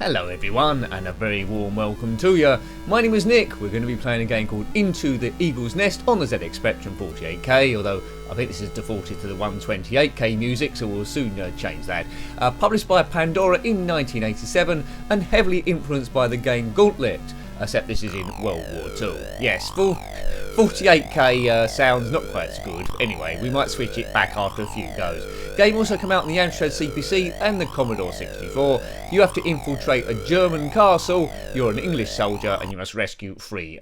Hello everyone, and a very warm welcome to you. My name is Nick. We're going to be playing a game called Into the Eagle's Nest on the ZX Spectrum 48K, although I think this is defaulted to the 128K music, so we'll soon change that. Published by Pandora in 1987 and heavily influenced by the game Gauntlet, except this is in World War II. Yes, 48K sounds not quite as good. Anyway, we might switch it back after a few goes. Game also came out on the Amstrad CPC and the Commodore 64. You have to infiltrate a German castle. You're an English soldier and you must rescue 3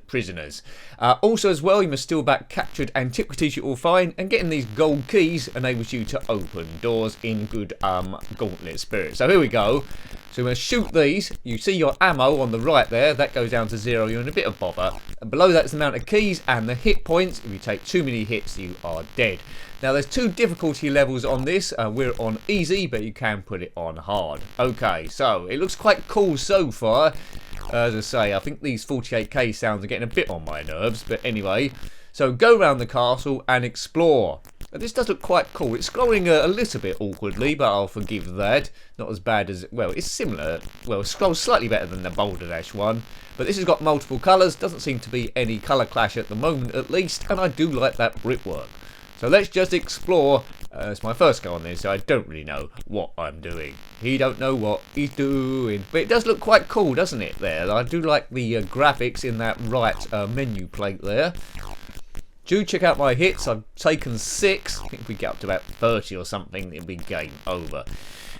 prisoners. Also as well, you must steal back captured antiquities you will find, and getting these gold keys enables you to open doors in good Gauntlet spirit. So here we go. So we're going to shoot these. You see your ammo on the right there, that goes down to 0, you're in a bit of bother. And below that's the amount of keys and the hit points. If you take too many hits, you are dead. Now there's 2 difficulty levels on this. We're on easy, but you can put it on hard. Okay, so it looks quite cool so far. As I say, I think these 48K sounds are getting a bit on my nerves, but anyway. So go around the castle and explore. Now, this does look quite cool. It's scrolling a little bit awkwardly, but I'll forgive that. Not as bad as, well, it's similar. Well, it scrolls slightly better than the Boulder Dash one. But this has got multiple colours. Doesn't seem to be any colour clash at the moment, at least. And I do like that brickwork. So let's just explore. It's my first go on this, so I don't really know what I'm doing. He don't know what he's doing. But it does look quite cool, doesn't it, there? I do like the graphics in that right menu plate there. Do check out my hits. I've taken 6. I think if we get up to about 30 or something, it'll be game over.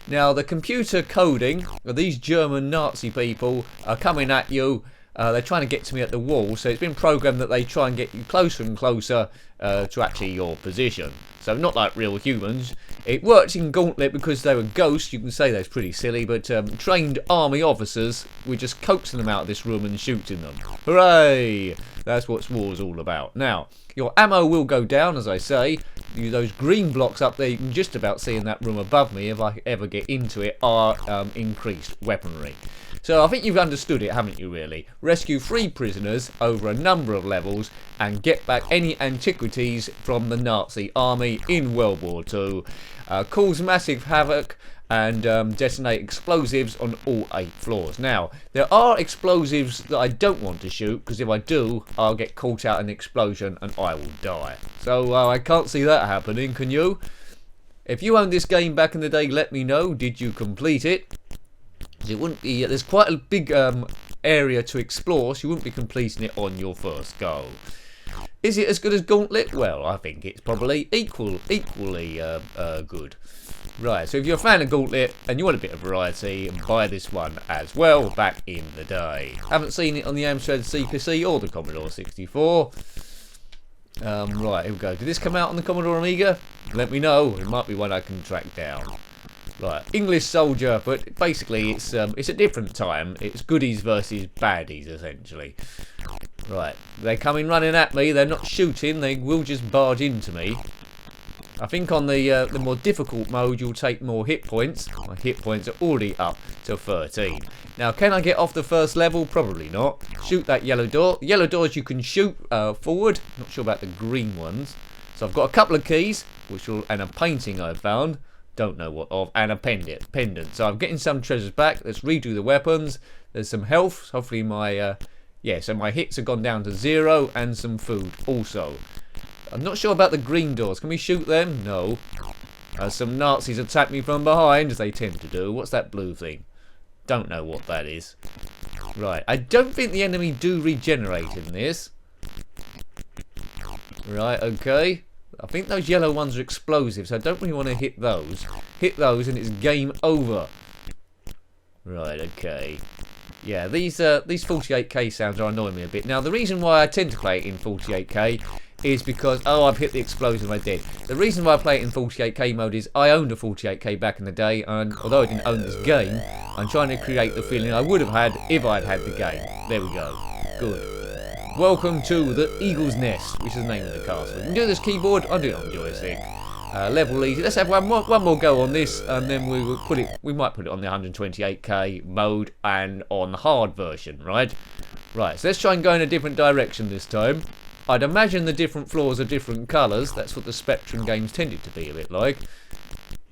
Now, the computer coding of these German Nazi people are coming at you. They're trying to get to me at the wall, so it's been programmed that they try and get you closer and closer to actually your position. So not like real humans. It worked in Gauntlet because they were ghosts. You can say that's pretty silly, but trained army officers, we're just coaxing them out of this room and shooting them. Hooray! That's what war's all about. Now, your ammo will go down, as I say. Those green blocks up there, you can just about see in that room above me, if I ever get into it, are increased weaponry. So I think you've understood it, haven't you, really? Rescue 3 prisoners over a number of levels and get back any antiquities from the Nazi army in World War II. Cause massive havoc and detonate explosives on all 8 floors. Now, there are explosives that I don't want to shoot, because if I do, I'll get caught out in an explosion and I will die. So I can't see that happening, can you? If you owned this game back in the day, let me know. Did you complete it? It wouldn't be. There's quite a big area to explore, so you wouldn't be completing it on your first go. Is it as good as Gauntlet? Well, I think it's probably equally good. Right, so if you're a fan of Gauntlet and you want a bit of variety, buy this one as well back in the day. Haven't seen it on the Amstrad CPC or the Commodore 64. Right, here we go. Did this come out on the Commodore Amiga? Let me know. It might be one I can track down. Right, English soldier, but basically it's a different time. It's goodies versus baddies, essentially. Right, they're coming running at me. They're not shooting. They will just barge into me. I think on the more difficult mode, you'll take more hit points. My hit points are already up to 13. Now, can I get off the first level? Probably not. Shoot that yellow door. Yellow doors you can shoot forward. Not sure about the green ones. So I've got a couple of keys, and a painting I've found. Don't know what of, and a pendant. So I'm getting some treasures back. Let's redo the weapons. There's some health. Hopefully my so my hits have gone down to 0, and some food also. I'm not sure about the green doors. Can we shoot them? No. Some Nazis attack me from behind, as they tend to do. What's that blue thing? Don't know what that is. Right. I don't think the enemy do regenerate in this. Right, okay. I think those yellow ones are explosives, so I don't really want to hit those. Hit those and it's game over. Right, okay. Yeah, these 48K sounds are annoying me a bit. Now, the reason why I tend to play it in 48K is because, oh, I've hit the explosion, I'm dead. The reason why I play it in 48K mode is I owned a 48K back in the day, and although I didn't own this game, I'm trying to create the feeling I would have had if I'd had the game. There we go. Good. Welcome to the Eagle's Nest, which is the name of the castle. You can do this keyboard, I do it on joystick. Level easy. Let's have one more go on this, and then we might put it on the 128K mode and on the hard version, right? Right, so let's try and go in a different direction this time. I'd imagine the different floors are different colours. That's what the Spectrum games tended to be a bit like.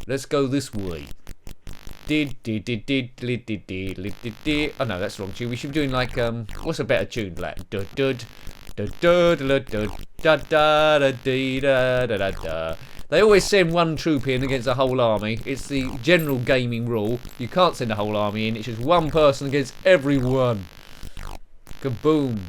Let's go this way. Oh no, that's the wrong tune. We should be doing like what's a better tune for that? They always send one troop in against a whole army. It's the general gaming rule. You can't send a whole army in. It's just one person against everyone. Kaboom.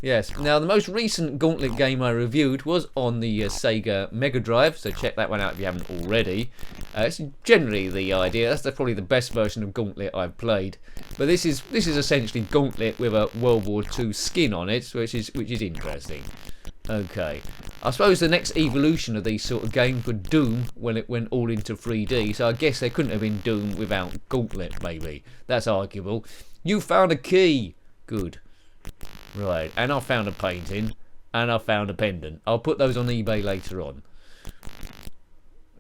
Yes. Now, the most recent Gauntlet game I reviewed was on the Sega Mega Drive, so check that one out if you haven't already. It's generally the idea. That's probably the best version of Gauntlet I've played. But this is essentially Gauntlet with a World War II skin on it, which is interesting. Okay, I suppose the next evolution of these sort of games were Doom when it went all into 3D, so I guess there couldn't have been Doom without Gauntlet, maybe. That's arguable. You found a key. Good. Right, and I found a painting, and I found a pendant. I'll put those on eBay later on.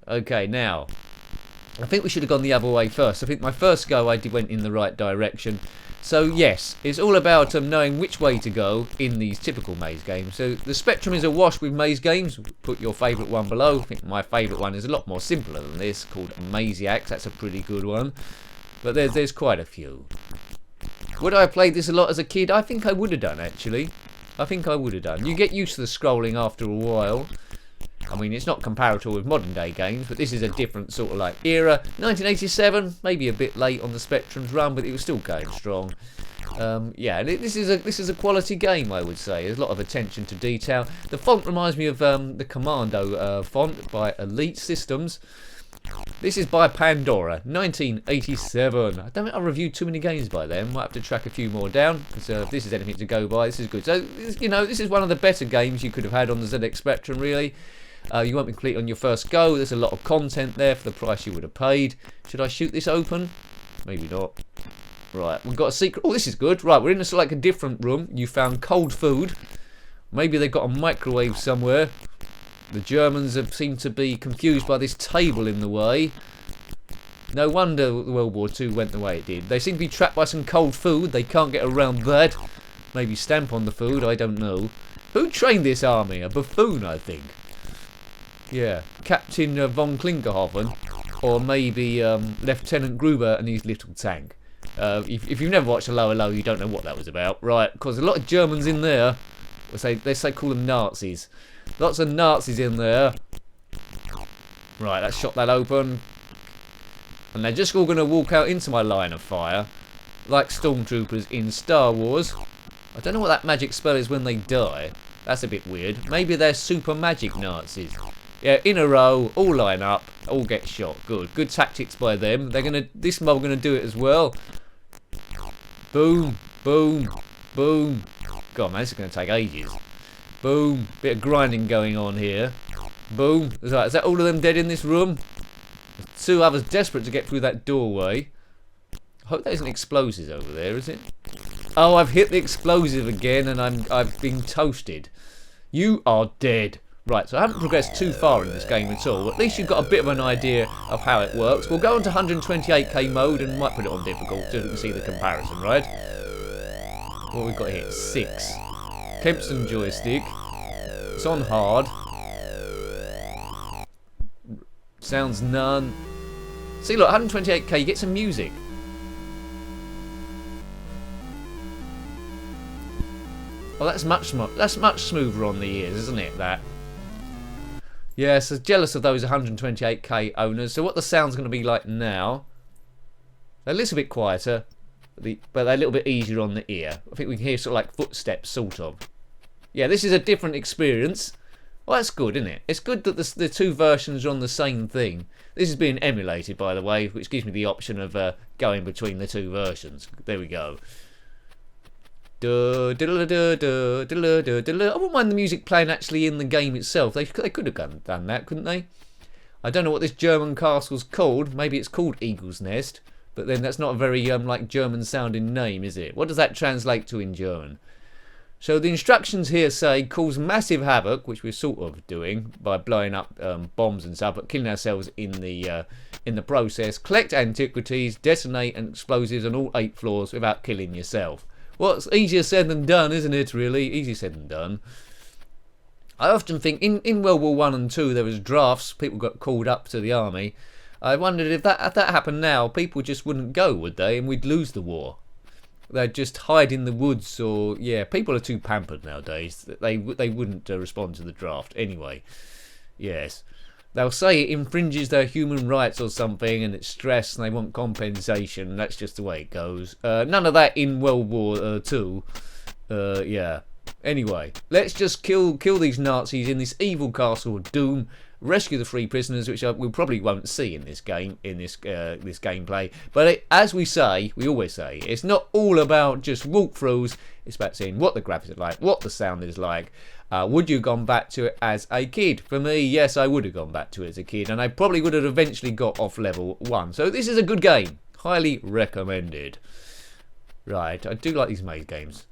Okay, now, I think we should have gone the other way first. I think my first go I went in the right direction. So yes, it's all about knowing which way to go in these typical maze games. So the spectrum is awash with maze games. Put your favourite one below. I think my favourite one is a lot more simpler than this, called Maziacs. That's a pretty good one. But there's quite a few. Would I have played this a lot as a kid? I think I would have done, actually. I think I would have done. You get used to the scrolling after a while. I mean, it's not comparable with modern day games, but this is a different sort of like era. 1987, maybe a bit late on the Spectrum's run, but it was still going strong. Yeah, this is a quality game, I would say. There's a lot of attention to detail. The font reminds me of the Commando font by Elite Systems. This is by Pandora, 1987. I don't think I reviewed too many games by them. Might have to track a few more down, because if this is anything to go by, this is good. So, you know, this is one of the better games you could have had on the ZX Spectrum, really. You won't be complete on your first go. There's a lot of content there for the price you would have paid. Should I shoot this open? Maybe not. Right, we've got a secret. Oh, this is good. Right, we're in like a different room. You found cold food. Maybe they've got a microwave somewhere. The Germans have seemed to be confused by this table in the way. No wonder World War II went the way it did. They seem to be trapped by some cold food. They can't get around that. Maybe stamp on the food, I don't know. Who trained this army? A buffoon, I think. Yeah, Captain von Klinkerhoffen, or maybe Lieutenant Gruber and his little tank. If you've never watched a Lower Low, you don't know what that was about, right? Because a lot of Germans in there, let's call them Nazis. Lots of Nazis in there. Right, let's shot that open. And they're just all going to walk out into my line of fire, like stormtroopers in Star Wars. I don't know what that magic spell is when they die. That's a bit weird. Maybe they're super magic Nazis. Yeah, in a row, all line up, all get shot. Good. Good tactics by them. This mob gonna do it as well. Boom, boom, boom. God, man, this is gonna take ages. Boom. Bit of grinding going on here. Boom. Is that all of them dead in this room? There's two others desperate to get through that doorway. I hope there isn't explosives over there, is it? Oh, I've hit the explosive again and I've been toasted. You are dead. Right, so I haven't progressed too far in this game at all. At least you've got a bit of an idea of how it works. We'll go into 128k mode and might put it on difficult so you can see the comparison, right? What we've got here? 6. Kempston joystick. It's on hard. Sounds none. See, look, 128k, you get some music. Well, that's much smoother on the ears, isn't it, that? Yeah, so jealous of those 128k owners. So what the sound's going to be like now, they're a little bit quieter, but they're a little bit easier on the ear. I think we can hear sort of like footsteps, sort of. Yeah, this is a different experience. Well, that's good, isn't it? It's good that the two versions are on the same thing. This is being emulated, by the way, which gives me the option of going between the two versions. There we go. I wouldn't mind the music playing actually in the game itself. They could have done that, couldn't they? I don't know what this German castle's called. Maybe it's called Eagle's Nest, but then that's not a very like German sounding name, is it? What does that translate to in German? So the instructions here say cause massive havoc, which we're sort of doing by blowing up bombs and stuff, but killing ourselves in the process. Collect antiquities, detonate and explosives on all 8 floors without killing yourself. Well, it's easier said than done, isn't it, really? Easier said than done. I often think in World War I and II there was drafts, people got called up to the army, I wondered if that happened now, people just wouldn't go, would they? And we'd lose the war. They'd just hide in the woods, or yeah, people are too pampered nowadays. They wouldn't respond to the draft anyway. Yes, they'll say it infringes their human rights or something, and it's stress, and they want compensation. That's just the way it goes. None of that in World War II. Yeah. Anyway, let's just kill these Nazis in this evil castle of doom. Rescue the 3 prisoners, which we probably won't see in this game, in this gameplay. But as we always say, it's not all about just walkthroughs. It's about seeing what the graphics are like, what the sound is like. Would you have gone back to it as a kid? For me, yes, I would have gone back to it as a kid, and I probably would have eventually got off level 1. So this is a good game, highly recommended. Right, I do like these maze games.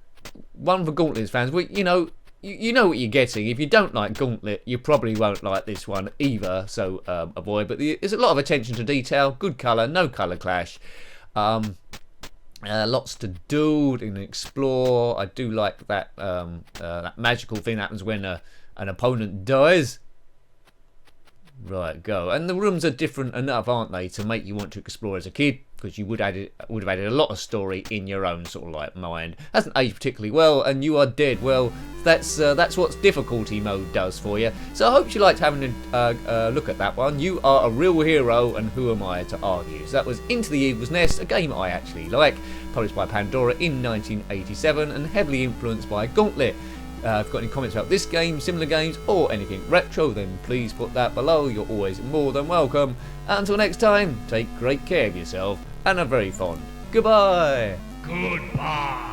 One for Gauntlet fans, well, you know what you're getting. If you don't like Gauntlet, you probably won't like this one either, so avoid. But there's a lot of attention to detail, good colour, no colour clash, lots to do and explore. I do like that that magical thing that happens when an opponent dies. Right, go. And the rooms are different enough, aren't they, to make you want to explore as a kid, because you would have added a lot of story in your own sort of like mind. Hasn't aged particularly well, and you are dead. Well, that's what difficulty mode does for you. So I hope you liked having a look at that one. You are a real hero, and who am I to argue? So that was Into the Eagle's Nest, a game I actually like, published by Pandora in 1987, and heavily influenced by Gauntlet. If you've got any comments about this game, similar games, or anything retro, then please put that below. You're always more than welcome. Until next time, take great care of yourself, and a very fond goodbye. Goodbye.